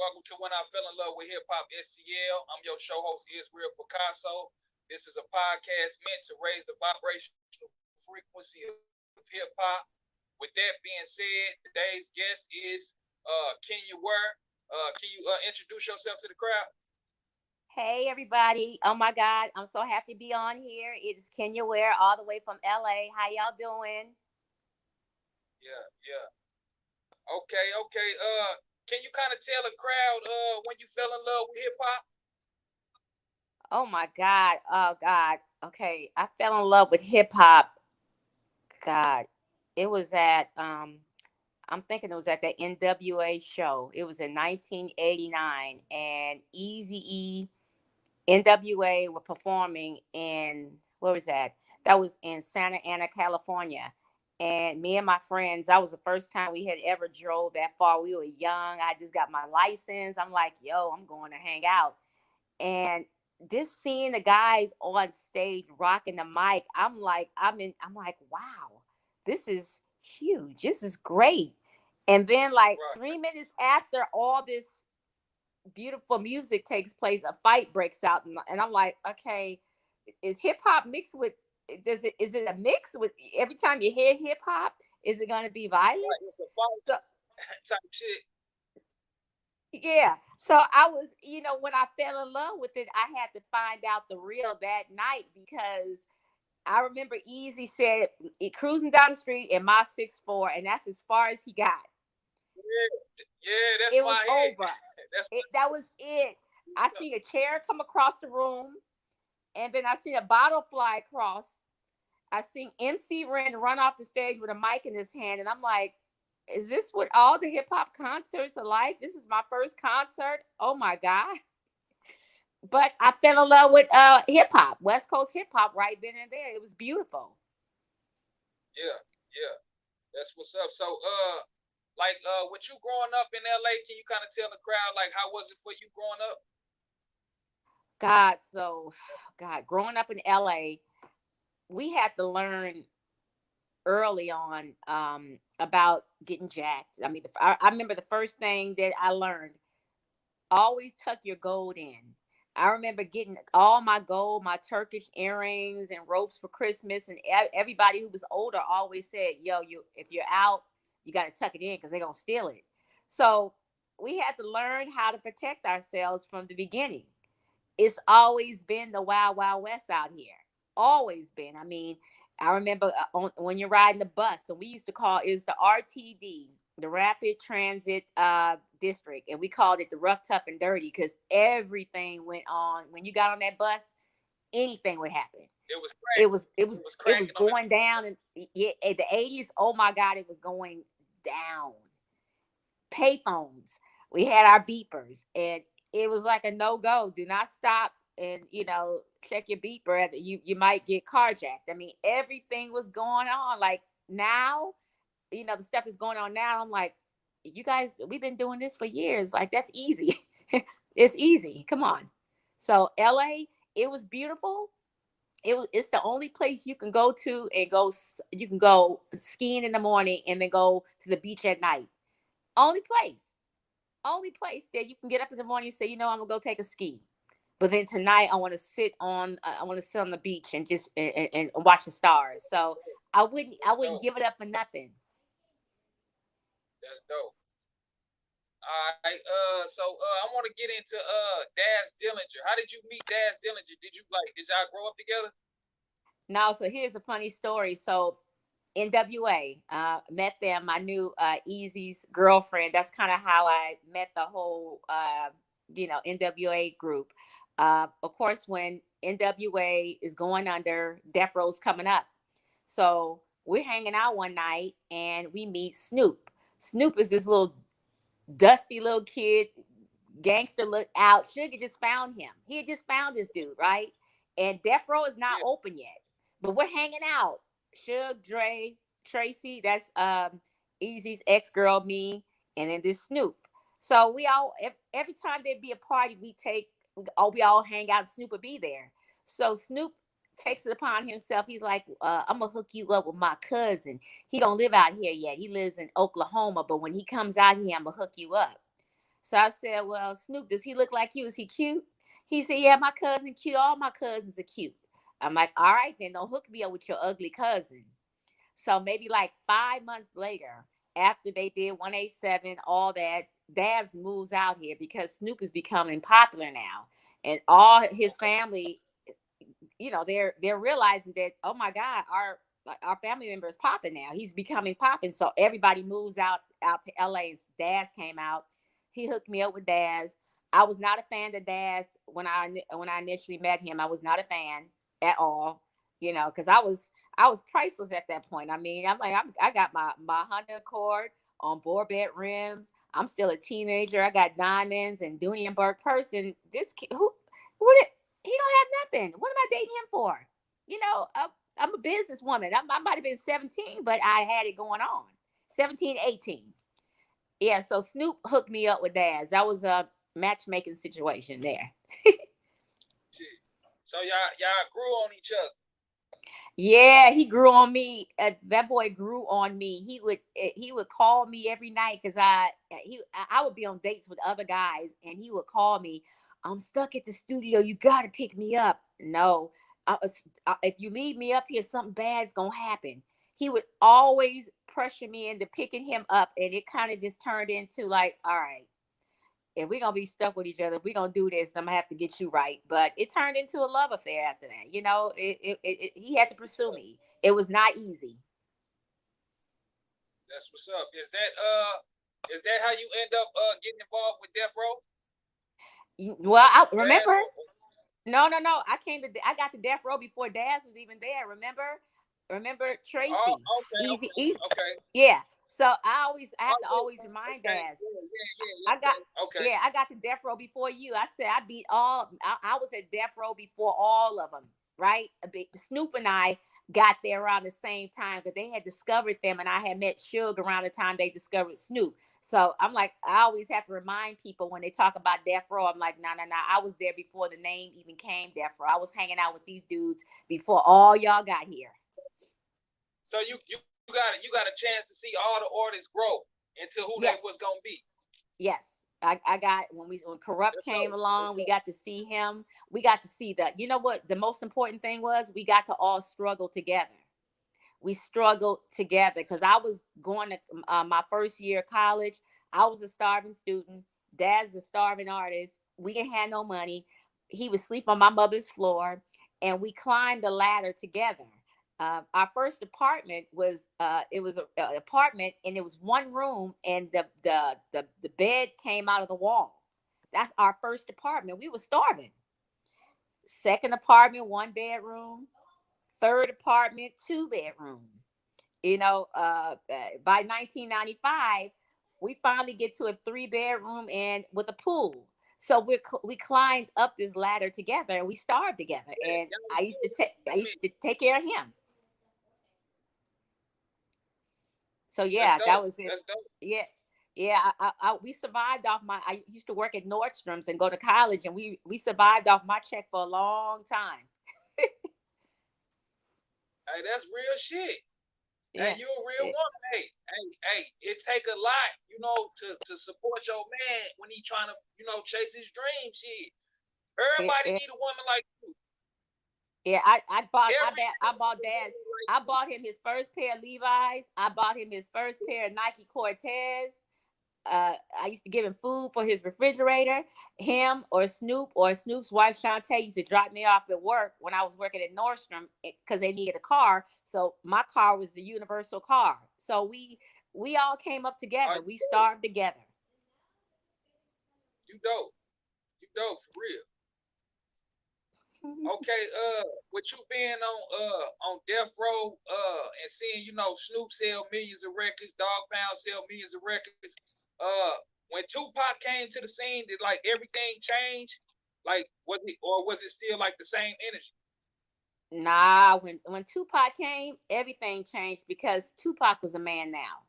Welcome to When I Fell in Love with Hip Hop STL. I'm your show host, Israel Picasso. This is a podcast meant to raise the vibrational frequency of hip hop. With that being said, today's guest is Kenya Ware. Can you introduce yourself to the crowd? Hey everybody. Oh my God. I'm so happy to be on here. It's Kenya Ware all the way from LA. How y'all doing? Yeah, yeah. Okay. Can you kind of tell the crowd when you fell in love with hip hop? Oh my God. Oh God. Okay. I fell in love with hip hop. God. It was at I'm thinking it was at the NWA show. It was in 1989 and Easy E NWA were performing in where was that? That was in Santa Ana, California. And me and my friends, that was the first time we had ever drove that far. We were young. I just got my license. I'm like, yo, I'm going to hang out. And this seeing the guys on stage rocking the mic, I'm like, wow, this is huge. This is great. And then like Right. 3 minutes after all this beautiful music takes place, a fight breaks out, and I'm like, okay, is hip hop mixed with? Is it a mix with every time you hear hip hop? Is it going to be Right. violence? It's a fight So type shit. yeah, so I was, when I fell in love with it, I had to find out the real that night because I remember Easy said cruising down the street in my 6'4", and that's as far as he got. Yeah, that's It was my head. over. That's That was it. I see a chair come across the room, and then I seen a bottle fly across. I seen MC Ren run off the stage with a mic in his hand, and I'm like, is this what all the hip hop concerts are like? This is my first concert. Oh my God. But I fell in love with hip hop, West Coast hip hop right then and there. It was beautiful. yeah, yeah. That's what's up. So like with you growing up in LA, can you kind of tell the crowd like how was it for you growing up? God, growing up in LA, we had to learn early on about getting jacked. I mean, I remember the first thing that I learned: always tuck your gold in. I remember getting all my gold, my Turkish earrings and ropes for Christmas, and everybody who was older always said, "Yo, you if you're out, you got to tuck it in because they're gonna steal it." So we had to learn how to protect ourselves from the beginning. It's always been the wild, wild west out here. Always been. I mean, I remember when you're riding the bus, so we used to call it was the RTD, the Rapid Transit District, and we called it the Rough, Tough, and Dirty because everything went on when you got on that bus. Anything would happen. It was It crack. was it It was was it was cracking on it. going down, and yeah, in the 80s. Oh my God, it was going down. Payphones. We had our beepers, and it was like a no go. Do not stop and check your beeper. You might get carjacked. I mean, everything was going on. Like now, the stuff is going on now. I'm like, you guys, we've been doing this for years. Like that's easy. It's easy. Come on. So LA, it was beautiful. It's the only place you can go to and you can go skiing in the morning and then go to the beach at night. Only place. Only place that you can get up in the morning and say, I'm gonna go take a ski. But then tonight I want to sit on the beach and just and watch the stars. So I That's wouldn't dope. give it up for nothing. That's dope. All right. I want to get into Daz Dillinger. How did you meet Daz Dillinger? Did y'all grow up together? Now, so here's a funny story. So NWA, met them. I knew Easy's girlfriend. That's kind of how I met the whole NWA group. Of course, when NWA is going under, Death Row's coming up. So we're hanging out one night and we meet Snoop. Snoop is this little dusty little kid, gangster look out. Sugar just found him. He had just found this dude, right? And Death Row is not Yeah. open yet, but we're hanging out. Suge, Dre, Tracy, that's Easy's ex-girl, me, and then this Snoop. So we all every time there'd be a party, we all hang out. Snoop would be there. So Snoop takes it upon himself. He's like, I'm gonna hook you up with my cousin. He don't live out here yet. He lives in Oklahoma, but when he comes out here, I'm gonna hook you up. So I said, well, Snoop, does he look like you? Is he cute? He said, yeah, my cousin cute. All my cousins are cute. I'm like, all right, then don't hook me up with your ugly cousin. So maybe like 5 months later, after they did 187, all that, Dabs moves out here because Snoop is becoming popular now. And all his Okay. family, they're realizing that, oh my God, our family member is popping now. He's becoming popping. So everybody moves out to LA. And Daz came out. He hooked me up with Daz. I was not a fan of Daz when I initially met him. I was not a fan at all, because I was priceless at that point. I mean, I'm like, I got my Honda Accord on Borbet rims. I'm still a teenager. I got diamonds and Dunenberg person. This kid, what? He don't have nothing. What am I dating him for? I'm a businesswoman. I might have been 17, but I had it going on. 17, 18. Yeah, so Snoop hooked me up with Daz. That was a matchmaking situation there. Shit. So y'all grew on each other. Yeah, he grew on me. That boy grew on me. He would call me every night because I would be on dates with other guys, and he would call me. I'm stuck at the studio. You gotta pick me up. No, if you leave me up here, something bad's gonna happen. He would always pressure me into picking him up, and it kind of just turned into like, all right, if we're gonna be stuck with each other, if we're gonna do this, I'm gonna have to get you right. But it turned into a love affair after that. He had to pursue me. It was not easy. That's what's up. Is that how you end up getting involved with Death Row? Well, Was I it Daz remember. or No, no, no. I got the death row before Daz was even there. Remember oh, Tracy, okay, Easy, okay, Easy. okay. Yeah. So I have Oh to yeah, always remind okay, Daz. yeah, yeah, yeah, yeah, I got okay, okay. yeah, I got the death row before you. I said I beat all. I was at death row before all of them, right? Snoop and I got there around the same time because they had discovered them, and I had met Suge around the time they discovered Snoop. So I'm like, I always have to remind people when they talk about death row. I'm like, no, no, no. I was there before the name even came death row. I was hanging out with these dudes before all y'all got here. So you got a chance to see all the artists grow into who they Yes. was gonna be. Yes, I got when Corrupt That's came dope. along, That's we dope. got to see him. We got to see that. You know what? The most important thing was we got to all struggle together. We struggled together because I was going to my first year of college. I was a starving student. Dad's a starving artist. We didn't have no money. He would sleep on my mother's floor, and we climbed the ladder together. Our first apartment was it was an apartment, and it was one room, and the bed came out of the wall. That's our first apartment. We were starving. Second apartment, one bedroom. Third apartment, two bedroom. By 1995, we finally get to a three-bedroom and with a pool. So we climbed up this ladder together, and we starved together. Yeah, And y'all I was used to cool. take I I used mean, to take care of him. So that's yeah, that dope. was it. That's dope. Yeah, yeah. We survived off my. I used to work at Nordstrom's and go to college, and we survived off my check for a long time. Hey, that's real shit. Hey, Yeah. you a real It, woman. Hey, it take a lot, to support your man when he trying to, chase his dream. Shit. Everybody it, need a woman like you. Yeah, I Everybody bought need a dad. woman like I you. bought him his first pair of Levi's. I bought him his first pair of Nike Cortez. I used to give him food for his refrigerator. Him or Snoop's wife Shantae used to drop me off at work when I was working at Nordstrom because they needed a car. So my car was the universal car. So we all came up Oh, together. you We dope. starved together. You dope. You dope for real. Okay, with you being on death row, and seeing, Snoop sell millions of records, Dog Pound sell millions of records. When Tupac came to the scene, did like everything change? Like, was it still like the same energy? Nah, when Tupac came, everything changed because Tupac was a man now.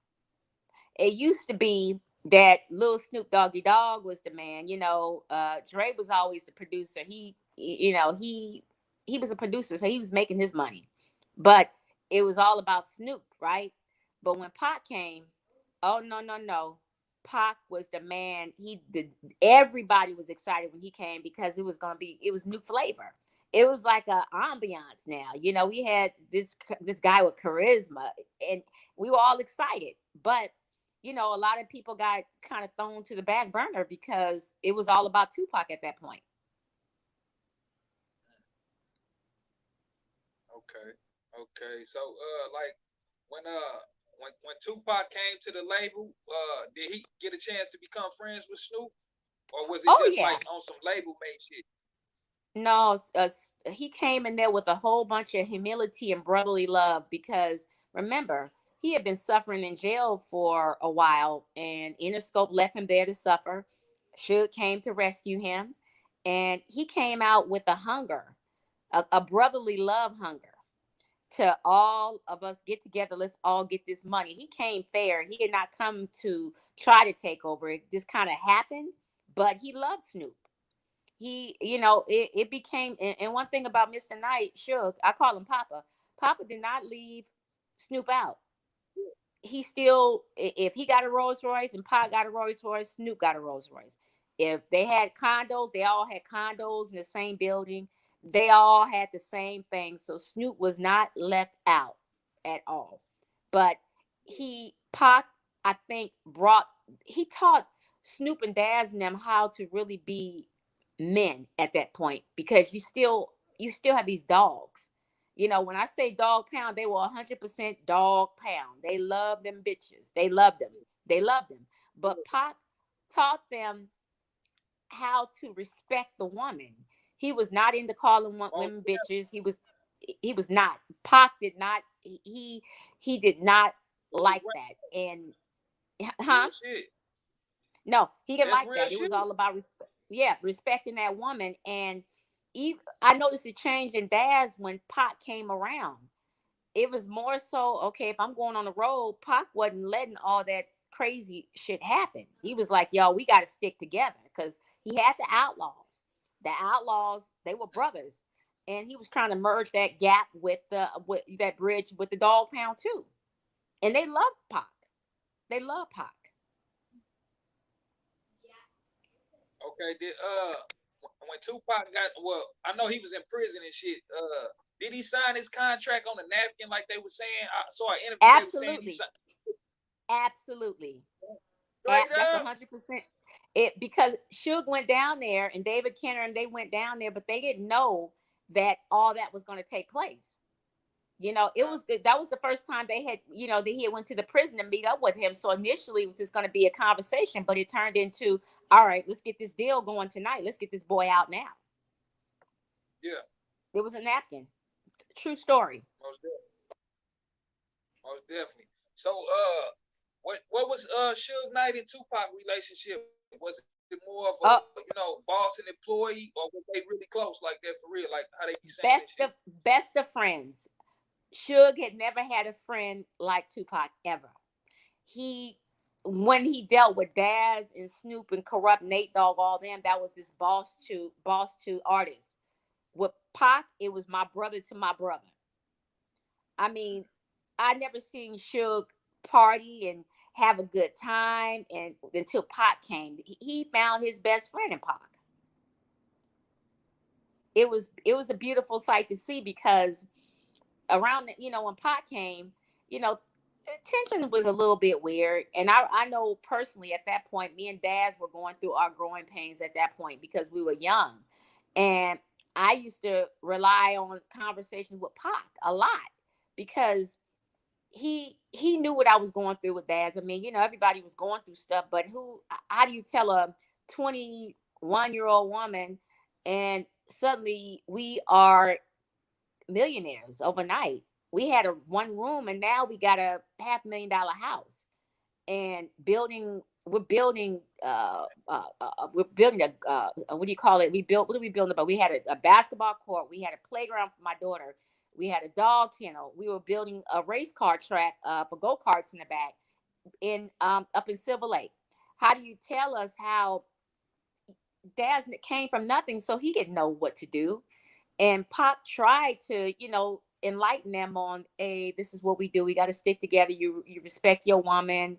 It used to be that little Snoop Doggy Dogg was the man. Dre was always the producer. He was a producer, so he was making his money. But it was all about Snoop, right? But when Pac came, oh no, no, no. Pac was the man. He did. Everybody was excited when he came because it was new flavor. It was like a ambiance now. We had this guy with charisma, and we were all excited. But a lot of people got kind of thrown to the back burner because it was all about Tupac at that point. Okay. Okay. So like when Tupac came to the label, did he get a chance to become friends with Snoop? Or was it Oh just yeah. like on some label made shit? No, he came in there with a whole bunch of humility and brotherly love because remember, he had been suffering in jail for a while, and Interscope left him there to suffer. Suge came to rescue him, and he came out with a hunger, a brotherly love hunger to all of us get together. Let's all get this money. He came fair. He did not come to try to take over. It just kind of happened, but he loved Snoop. It became, and one thing about Mr. Knight, Suge, I call him Papa. Papa did not leave Snoop out. He still, if he got a Rolls Royce and Pac got a Rolls Royce, Snoop got a Rolls Royce. If they had condos, they all had condos in the same building. They all had the same thing. So Snoop was not left out at all. But Pac, I think, he taught Snoop and Daz and them how to really be men at that point because you still have these dogs. When I say dog pound, they were 100% dog pound. They love them bitches. They loved them. They loved them. But Pac taught them how to respect the woman. He was not into calling Oh, women bitches. He was not. Pac did not. He did not like that. And huh? real shit. No, he didn't That's like real that. It shit. was all about respecting that woman. And I noticed it changed in Daz when Pac came around. It was more so, okay, if I'm going on the road, Pac wasn't letting all that crazy shit happen. He was like, yo, we got to stick together because he had the Outlaws. The Outlaws, they were brothers. And he was trying to merge that gap with that bridge with the dog pound too. And they love Pac. They love Pac. Okay. When Tupac got, well, I know he was in prison and shit. Did he sign his contract on a napkin like they were saying? I saw an interview they were saying he Absolutely. signed Absolutely. straight That's up. 100%. It because Suge went down there and David Kenner and they went down there, but they didn't know that all that was going to take place. That was the first time that he had went to the prison and meet up with him. So initially it was just going to be a conversation, but it turned into, all right, let's get this deal going tonight. Let's get this boy out now. Yeah, It was a napkin. True story. most definitely. Most definitely. So, what was Suge Knight and Tupac relationship? Was it more of a Uh, boss and employee, or were they really close like that for real? Like how they be saying that best shit? of best of friends. Suge had never had a friend like Tupac ever. He When he dealt with Daz and Snoop and Corrupt Nate Dogg, all them, that was his boss to artists. With Pac, it was my brother to my brother. I mean, I never seen Suge party and have a good time and until Pac came. He found his best friend in Pac. It was a beautiful sight to see because around when Pac came, you know, tension was a little bit weird. And I know personally at that point, me and Daz were going through our growing pains at that point because we were young. And I used to rely on conversations with Pac a lot because he knew what I was going through with Daz. I mean, everybody was going through stuff, but how do you tell a 21-year-old woman and suddenly we are millionaires overnight? We had a one room and now we got a $500,000 house and we're building a what do you call it? What did we build about? We had a basketball court, we had a playground for my daughter, we had a dog kennel, we were building a race car track for go-karts in the back in up in Silver Lake. How do you tell us how Dad came from nothing, so he didn't know what to do? And Pac tried to, enlighten them on, hey, this is what we do. We got to stick together. You respect your woman.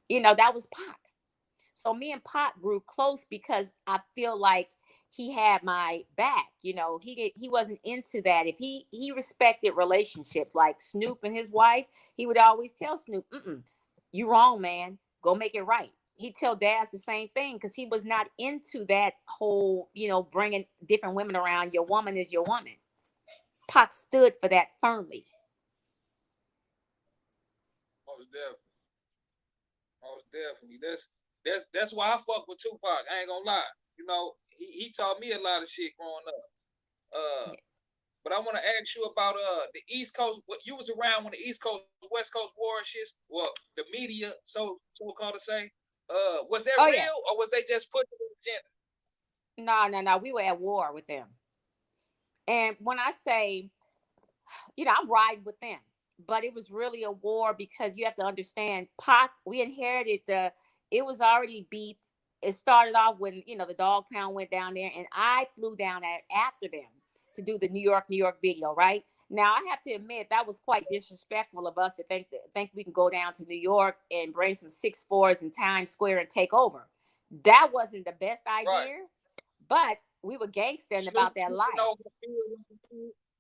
That was Pac. So me and Pac grew close because I feel like he had my back. He wasn't into that. If he respected relationships like Snoop and his wife, he would always tell Snoop, "You wrong, man. Go make it right." He'd tell Daz the same thing because he was not into that whole, bringing different women around. Your woman is your woman. Pac stood for that firmly. Most definitely. Most definitely. That's why I fuck with Tupac. I ain't gonna lie. He taught me a lot of shit growing up. Uh, but I want to ask you about the East Coast. What you was around when the East Coast West Coast war shit? Well, the media so called to say. Was that Oh real yeah. or was they just putting it in the agenda? No. We were at war with them. And when I say, I'm riding with them, but it was really a war because you have to understand, Pac, we inherited it was already beef. It started off when, the dog pound went down there, and I flew down there after them to do the New York video, right? Now I have to admit that was quite disrespectful of us to think we can go down to New York and bring some 6'4s in Times Square and take over. That wasn't the best Right. idea, but we were gangstering about that life.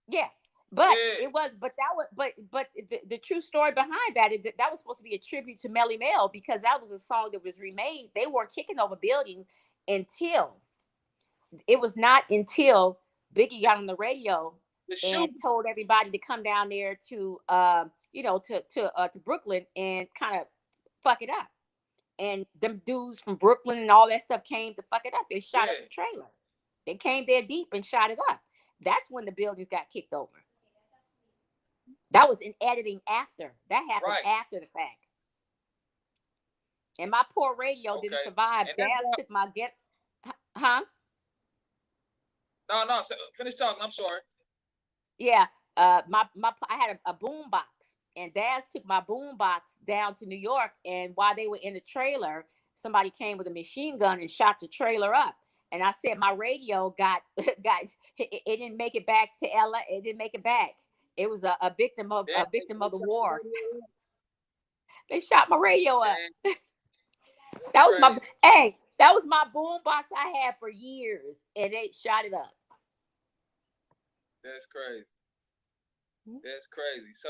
Yeah. But Yeah. it was, but that was, but the true story behind that is that was supposed to be a tribute to Melly Mel because that was a song that was remade. They weren't kicking over buildings until it was not until Biggie got on the radio and told everybody to come down there to to Brooklyn and kind of fuck it up. And them dudes from Brooklyn and all that stuff came to fuck it up. They shot up the trailer. They came there deep and shot it up. That's when the buildings got kicked over. That was in editing after. That happened after the fact. And my poor radio didn't survive. Daz took my huh? No. Finish talking. I'm sorry. Yeah. I had a boom box, and Daz took my boom box down to New York. And while they were in the trailer, somebody came with a machine gun and shot the trailer up. And I said my radio got it didn't make it back to LA. It didn't make it back. It was a victim of the war. They shot my radio up. That was that was my boom box I had for years, and they shot it up. That's crazy. That's crazy. So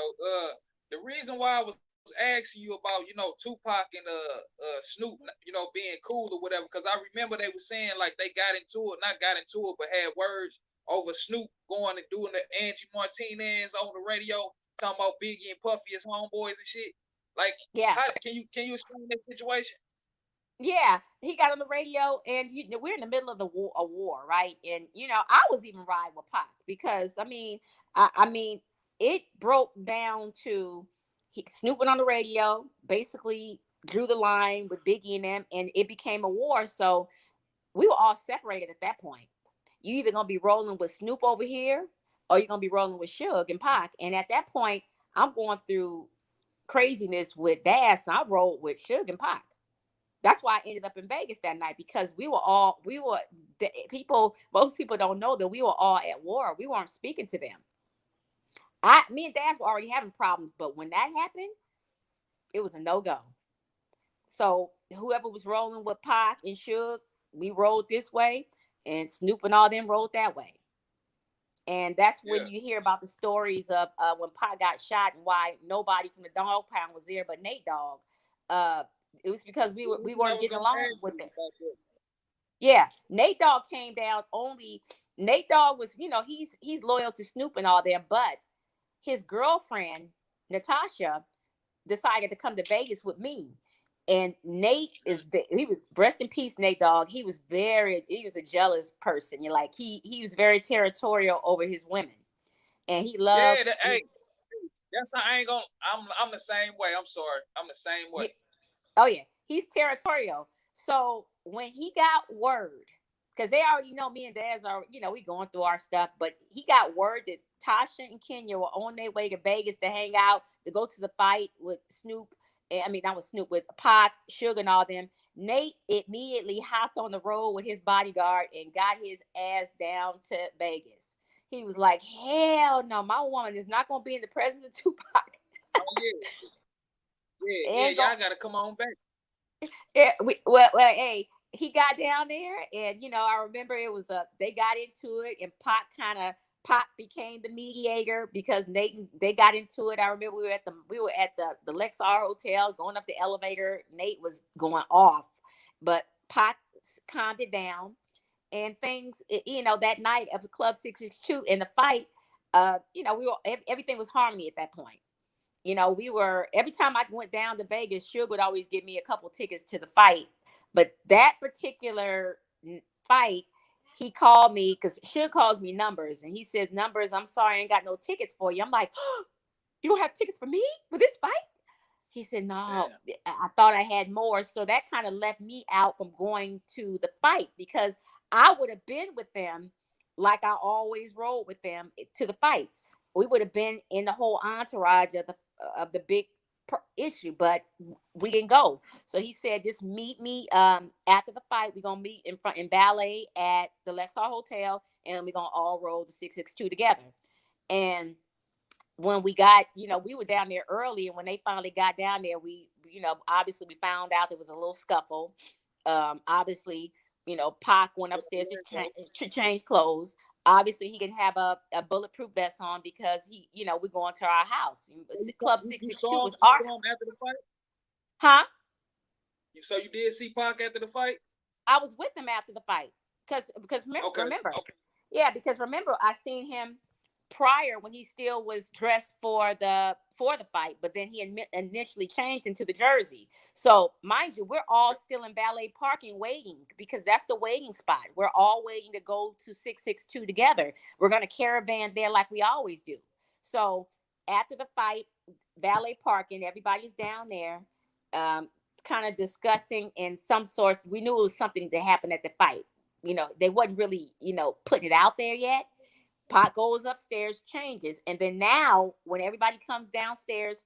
the reason why I was asking you about Tupac and Snoop being cool or whatever, because I remember they were saying like they not got into it, but had words over Snoop going and doing the Angie Martinez on the radio, talking about Biggie and Puffy as homeboys and shit. Like, can you explain that situation? Yeah, he got on the radio, and we're in the middle of a war, right? And I was even riding with Pac because I mean, it broke down to he snooping on the radio, basically drew the line with Biggie and them, and it became a war. So we were all separated at that point. You either gonna be rolling with Snoop over here, or you're gonna be rolling with Suge and Pac. And at that point, I'm going through craziness with Daz, so I rolled with Suge and Pac. That's why I ended up in Vegas that night because most people don't know that we were all at war. We weren't speaking to them. Me and Dad were already having problems, but when that happened, it was a no-go. So whoever was rolling with Pac and Suge, we rolled this way, and Snoop and all them rolled that way. And that's when you hear about the stories of when Pac got shot and why nobody from the Dog Pound was there but Nate Dogg. It was because we weren't getting along with it. Yeah, Nate Dogg came down only. Nate Dogg was, he's loyal to Snoop and all that, but his girlfriend Natasha decided to come to Vegas with me. And Nate he was rest in peace, Nate Dogg. He was a jealous person. You're like he was very territorial over his women, and he loved. Yeah, that's I ain't gonna. I'm the same way. I'm sorry, I'm the same way. Oh yeah, he's territorial. So when he got word, because they already know me and Daz are, we going through our stuff, but he got word that Tasha and Kenya were on their way to Vegas to hang out, to go to the fight with Snoop. I mean, not with Snoop, with Pac, Suge, and all them. Nate immediately hopped on the road with his bodyguard and got his ass down to Vegas. He was like, hell no, my woman is not going to be in the presence of Tupac. Oh, yeah. Yeah, y'all got to come on back. Yeah, well, hey, he got down there, and I remember it was they got into it, and Pac became the mediator because they got into it. I remember we were at the Lexar Hotel going up the elevator. Nate was going off, but Pac calmed it down, and things. That night of the Club 662 in the fight, we were everything was harmony at that point. We were every time I went down to Vegas, Suge would always give me a couple tickets to the fight. But that particular fight, he called me because Suge calls me numbers, and he says, "Numbers, I'm sorry, I ain't got no tickets for you." I'm like, oh, "You don't have tickets for me for this fight?" He said, "No, Damn. I thought I had more." So that kind of left me out from going to the fight because I would have been with them like I always rolled with them to the fights. We would have been in the whole entourage of the big issue, but we didn't go. So he said, "Just meet me after the fight. We're gonna meet in ballet at the Lexar Hotel, and we're gonna all roll the 662 together." And when we got, we were down there early, and when they finally got down there, we, obviously we found out there was a little scuffle. Obviously, Pac went upstairs to change clothes. Obviously, he can have a bulletproof vest on because we're going to our house. Club You 662 saw him, was our, after the fight? huh? So you did see Pac after the fight? I was with him after the fight because Okay. remember, Okay. yeah, because remember I seen him prior when he still was dressed for the fight, but then he initially changed into the jersey. So mind you, we're all still in valet parking waiting because that's the waiting spot. We're all waiting to go to 662 together. We're gonna caravan there like we always do. So after the fight, valet parking, everybody's down there. Um, Kind of discussing in some sorts. We knew it was something that happened at the fight. They wasn't really, putting it out there yet. Pot goes upstairs, changes, and then now when everybody comes downstairs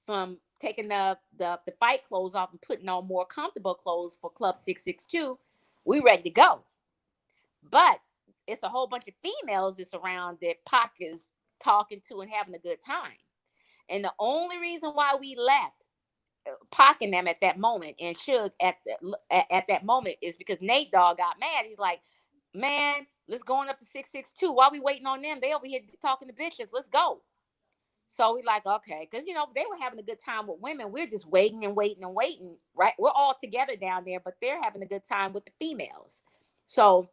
from taking the fight clothes off and putting on more comfortable clothes for Club 662, we ready to go. But it's a whole bunch of females that's around that Pac is talking to and having a good time. And the only reason why we left Pocking them at that moment and Suge at that moment is because Nate Dogg got mad. He's like, "Man, let's go on up to 662. While we waiting on them, they over here talking to bitches. Let's go." So we like, okay, because they were having a good time with women. We're just waiting and waiting and waiting, right? We're all together down there, but they're having a good time with the females. So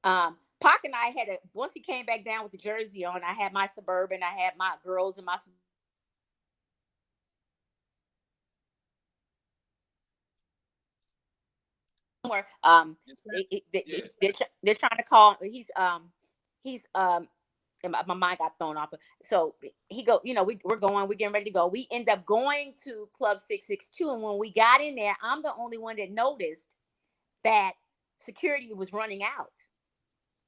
Pac and I once he came back down with the jersey on, I had my Suburban, I had my girls in my somewhere. They're trying to call. He's and my mind got thrown off. So he go, we're getting ready to go. We end up going to Club 662, and when we got in there, I'm the only one that noticed that security was running out.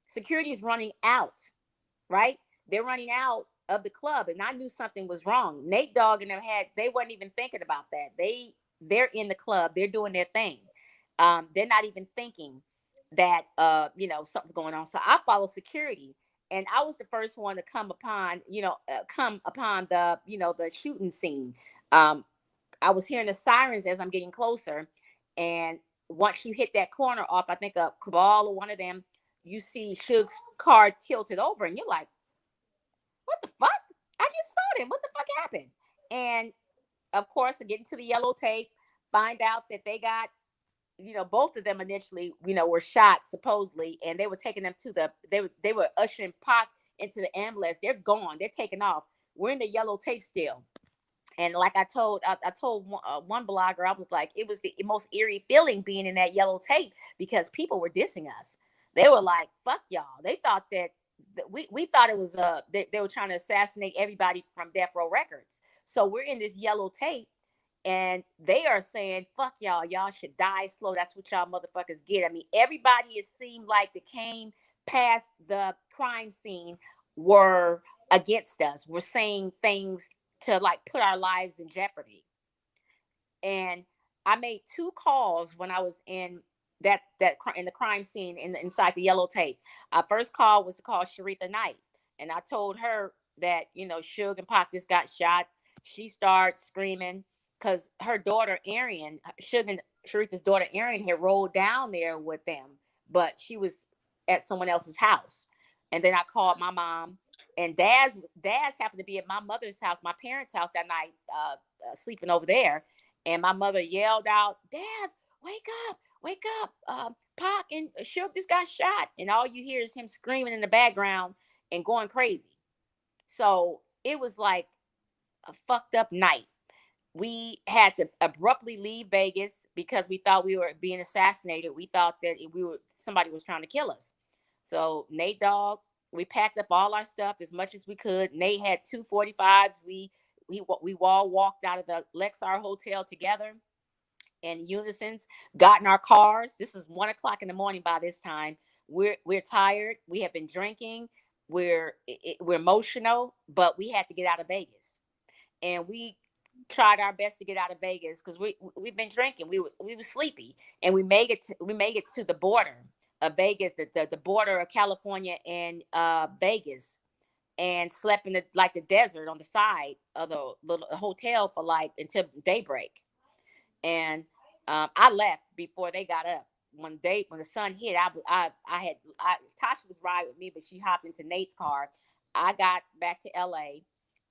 Security is running out, right? They're running out of the club, and I knew something was wrong. Nate Dogg and them they weren't even thinking about that. They're in the club, they're doing their thing. They're not even thinking that something's going on. So I follow security, and I was the first one to come upon the shooting scene. I was hearing the sirens as I'm getting closer, and once you hit that corner off, I think a Cabal or one of them, you see Suge's car tilted over, and you're like, "What the fuck? I just saw them. What the fuck happened?" And of course, I get into the yellow tape, find out that they got, both of them initially, were shot supposedly, and they were taking them they were ushering Pac into the ambulance. They're gone. They're taking off. We're in the yellow tape still. And like I told one blogger, I was like, it was the most eerie feeling being in that yellow tape because people were dissing us. They were like, "Fuck y'all." They thought that we thought it was they were trying to assassinate everybody from Death Row Records. So we're in this yellow tape, and they are saying, "Fuck y'all. Y'all should die slow. That's what y'all motherfuckers get." I mean, everybody, it seemed like that came past the crime scene were against us. We're saying things to like put our lives in jeopardy. And I made two calls when I was in in the crime scene inside the yellow tape. Our first call was to call Sharitha Knight, and I told her that Suge and Pac just got shot. She started screaming, because her daughter Arian, Sharika's daughter Arian, had rolled down there with them, but she was at someone else's house. And then I called my mom, and dad's happened to be at my mother's house, my parents' house that night, sleeping over there. And my mother yelled out, "Dad, wake up, wake up! Pac and Shook just got shot." And all you hear is him screaming in the background and going crazy. So it was like a fucked up night. We had to abruptly leave Vegas because we thought we were being assassinated. We thought that somebody was trying to kill us. So Nate Dogg, we packed up all our stuff as much as we could. Nate had 245s. We all walked out of the Lexar Hotel together in unison, got in our cars. This is 1 o'clock in the morning by this time. We're tired. We have been drinking. We're emotional, but we had to get out of Vegas. And we tried our best to get out of Vegas because we've been drinking. We were sleepy, and we made it to the border of Vegas, the border of California and Vegas, and slept in the desert on the side of the little hotel for until daybreak. And I left before they got up. When the sun hit, Tasha was riding with me, but she hopped into Nate's car. I got back to LA.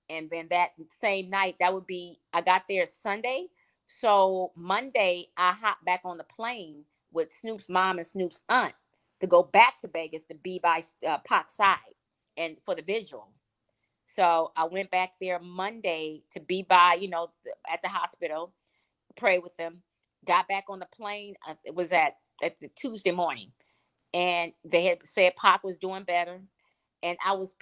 And then that same night, I got there Sunday. So Monday, I hopped back on the plane with Snoop's mom and Snoop's aunt to go back to Vegas to be by Pac's side and for the visual. So I went back there Monday to be by, at the hospital, pray with them. Got back on the plane. It was at the Tuesday morning. And they had said Pac was doing better. And I was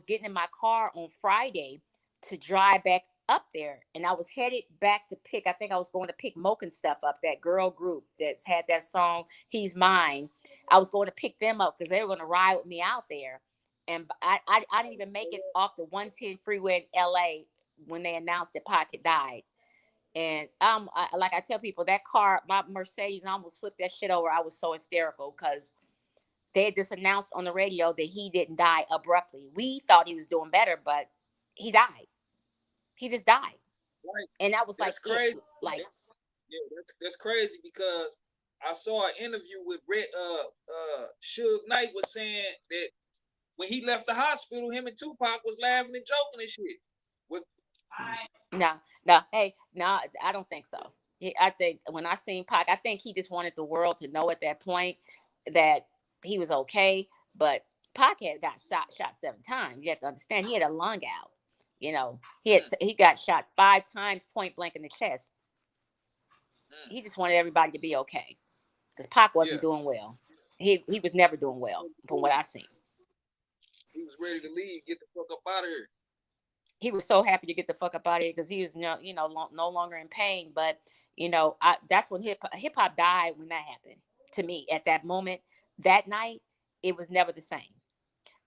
getting in my car on Friday to drive back up there. And I was headed back to I think I was going to pick Moke and Stuff up, that girl group that's had that song, He's Mine. I was going to pick them up because they were going to ride with me out there. And I didn't even make it off the 110 freeway in LA when they announced that Pac had died. And like I tell people, that car, my Mercedes, I almost flipped that shit over. I was so hysterical because they had just announced on the radio that he didn't die abruptly. We thought he was doing better, but he died. He just died. Right. And that was that's crazy. Yeah, that's crazy because I saw an interview with Suge Knight was saying that when he left the hospital, him and Tupac was laughing and joking and shit. No, I don't think so. I think when I seen Pac, I think he just wanted the world to know at that point that he was okay. But Pac had got shot 7 times. You have to understand, he had a lung out. He got shot 5 times point blank in the chest. He just wanted everybody to be okay because Pac wasn't doing well. He was never doing well from what I seen. He was ready to leave, get the fuck up out of here. He was so happy to get the fuck up out of here because he was no longer in pain. But that's when hip hop died, when that happened to me. At that moment, that night, it was never the same.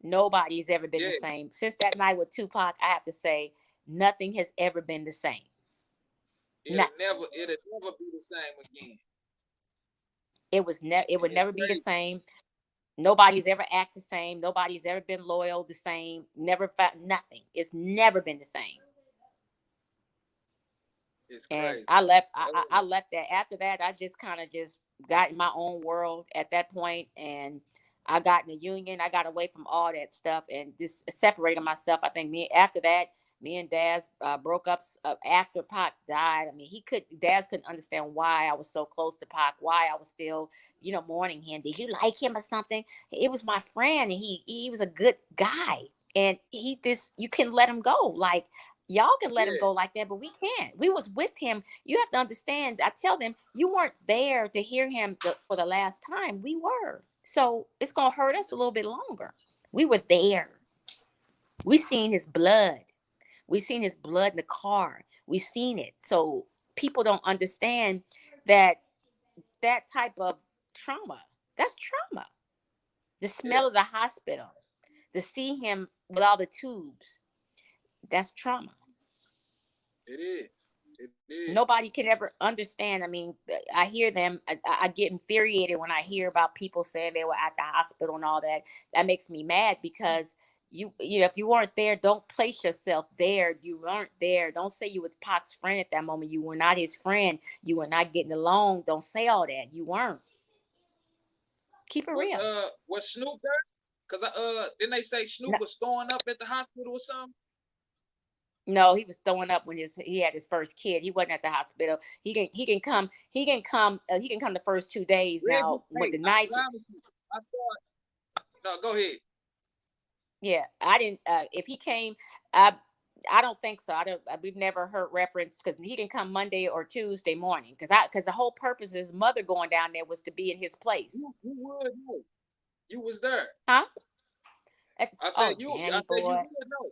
Nobody's ever been the same since that night with Tupac. I have to say, nothing has ever been the same. It'll never be the same again. It would never be the same. Nobody's ever acted the same. Nobody's ever been loyal the same. Never found nothing. It's never been the same. It's crazy. And I left. I left that. After that, I just kind of just got in my own world at that point, and I got in the union. I got away from all that stuff and just separated myself. I think after that, me and Daz broke up after Pac died. I mean, Daz couldn't understand why I was so close to Pac, why I was still, mourning him. Did you like him or something? It was my friend, and he was a good guy, and you can let him go. Like, y'all can let him go like that, but we can't. We was with him. You have to understand. I tell them, you weren't there to hear him for the last time. We were. So it's going to hurt us a little bit longer. We were there. We seen his blood. We seen his blood in the car. We seen it. So people don't understand that type of trauma. That's trauma. The smell of the hospital. To see him with all the tubes. That's trauma. It is. Nobody can ever understand. I mean, I hear them. I get infuriated when I hear about people saying they were at the hospital and all that. That makes me mad because if you weren't there, don't place yourself there. You weren't there. Don't say you was Pac's friend at that moment. You were not his friend. You were not getting along. Don't say all that. You weren't. Keep it real. Was Snoop there? Cause didn't they say Snoop No, was throwing up at the hospital or something? no, he was throwing up when he had his first kid. He wasn't at the hospital. He can come. He can come the first 2 days. Reggie, Now with hey, the I night. promise you, I saw it. No, go ahead. Yeah, I didn't. If he came, I don't think so. I don't. We've never heard reference because he can come Monday or Tuesday morning. Because the whole purpose of his mother going down there was to be in his place. You would know. You was there. Huh? I Oh, Danny said you boy. would know.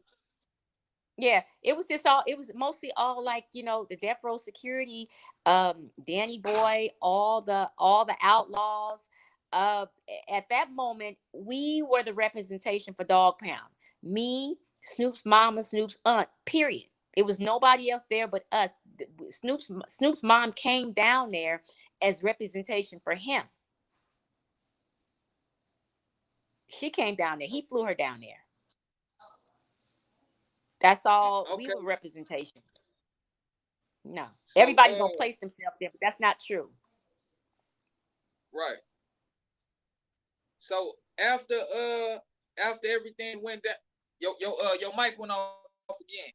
Yeah, it was just all. It was mostly all like the death row security, Danny boy, all the outlaws. At that moment, we were the representation for Dog Pound. Me, Snoop's mama, Snoop's aunt. Period. It was nobody else there but us. Snoop's mom came down there as representation for him. She came down there. He flew her down there. That's all. We Okay, were representation. No, so everybody's gonna place themselves there, but that's not true. right. So after everything went down, your mic went off again.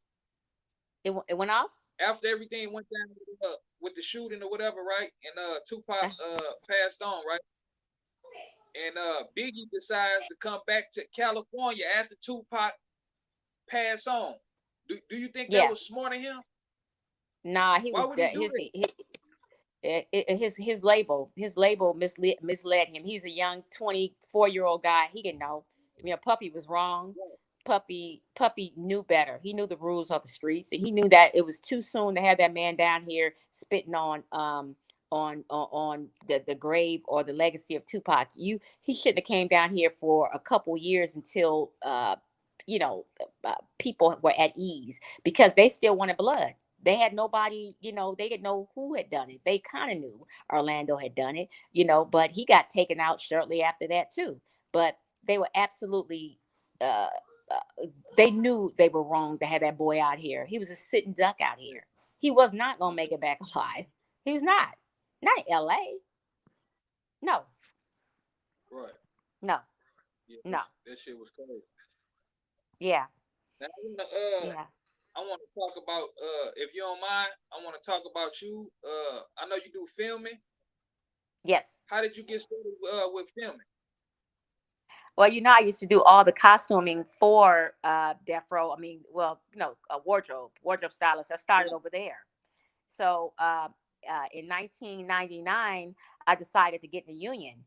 It went off. After everything went down with the shooting or whatever, right? And Tupac Uh, passed on, right? And Biggie decides to come back to California after Tupac passed on. Do you think that yeah, was smart of him? nah, he Why was would he that do his label misled him. He's a young 24-year-old guy. He didn't know. Puffy was wrong. that? Puffy knew better. He knew the rules of the streets, and he knew that it was too soon to have that man down here spitting on the grave or the legacy of Tupac. He shouldn't have came down here for a couple years until you know people were at ease because they still wanted blood. They had nobody, they didn't know who had done it. They kind of knew Orlando had done it, but he got taken out shortly after that too. But they were absolutely uh, they knew they were wrong to have that boy out here. He was a sitting duck out here. He was not gonna make it back alive. He was not in LA. No, Right. no, Yeah, no. that shit was crazy. Yeah, Now yeah, I want to talk about if you don't mind, I want to talk about you. I know you do filming. yes. How did you get started with filming? Well, I used to do all the costuming for Death Row. I mean, well, a wardrobe stylist. I started Right. over there. So in 1999, I decided to get in the union.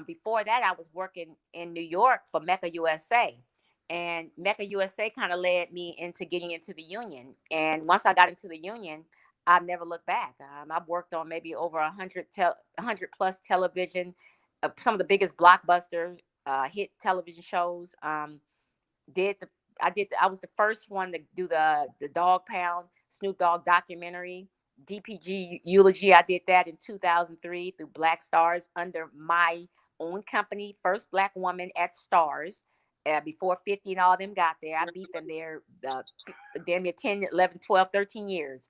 Before that, I was working in New York for Mecca USA. And Mecca USA kind of led me into getting into the union. And once I got into the union, I never looked back. I've worked on maybe over 100 plus television, some of the biggest blockbuster hit television shows. Did the I was the first one to do the Dog Pound Snoop Dogg documentary. DPG eulogy. I did that in 2003 through Black Stars under my own company. First Black woman at Stars. Before 50 and all them got there. I beat them there damn near 10, 11, 12, 13 years.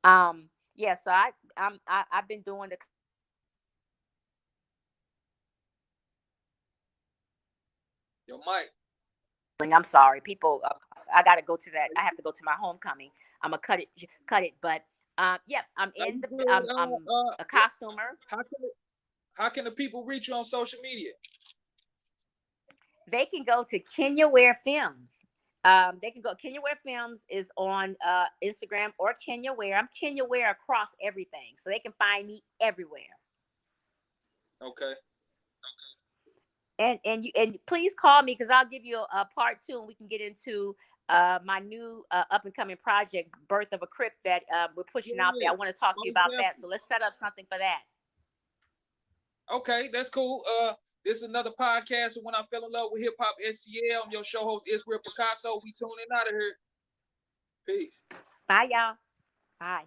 Yeah, so I've been doing the Your mic. I'm sorry, people. I got to go to that. I have to go to my homecoming. I'm gonna cut it. But yeah, I'm Are in you the. good? I'm a costumer. How can how can the people reach you on social media? They can go to Kenya Ware Films. They can go. Kenya Ware Films is on Instagram or Kenya Ware. I'm Kenya Ware across everything, so they can find me everywhere. Okay. And please call me because I'll give you a part two, and we can get into my new up and coming project, Birth of a Crip, that we're pushing out there. Yeah. I want to talk to you Most about that. So definitely. let's set up something for that. Okay, that's cool. This is another podcast of When I Fell in Love with Hip Hop SCL. I'm your show host, Israel Picasso. We tuning out of here. Peace. Bye, y'all. Bye.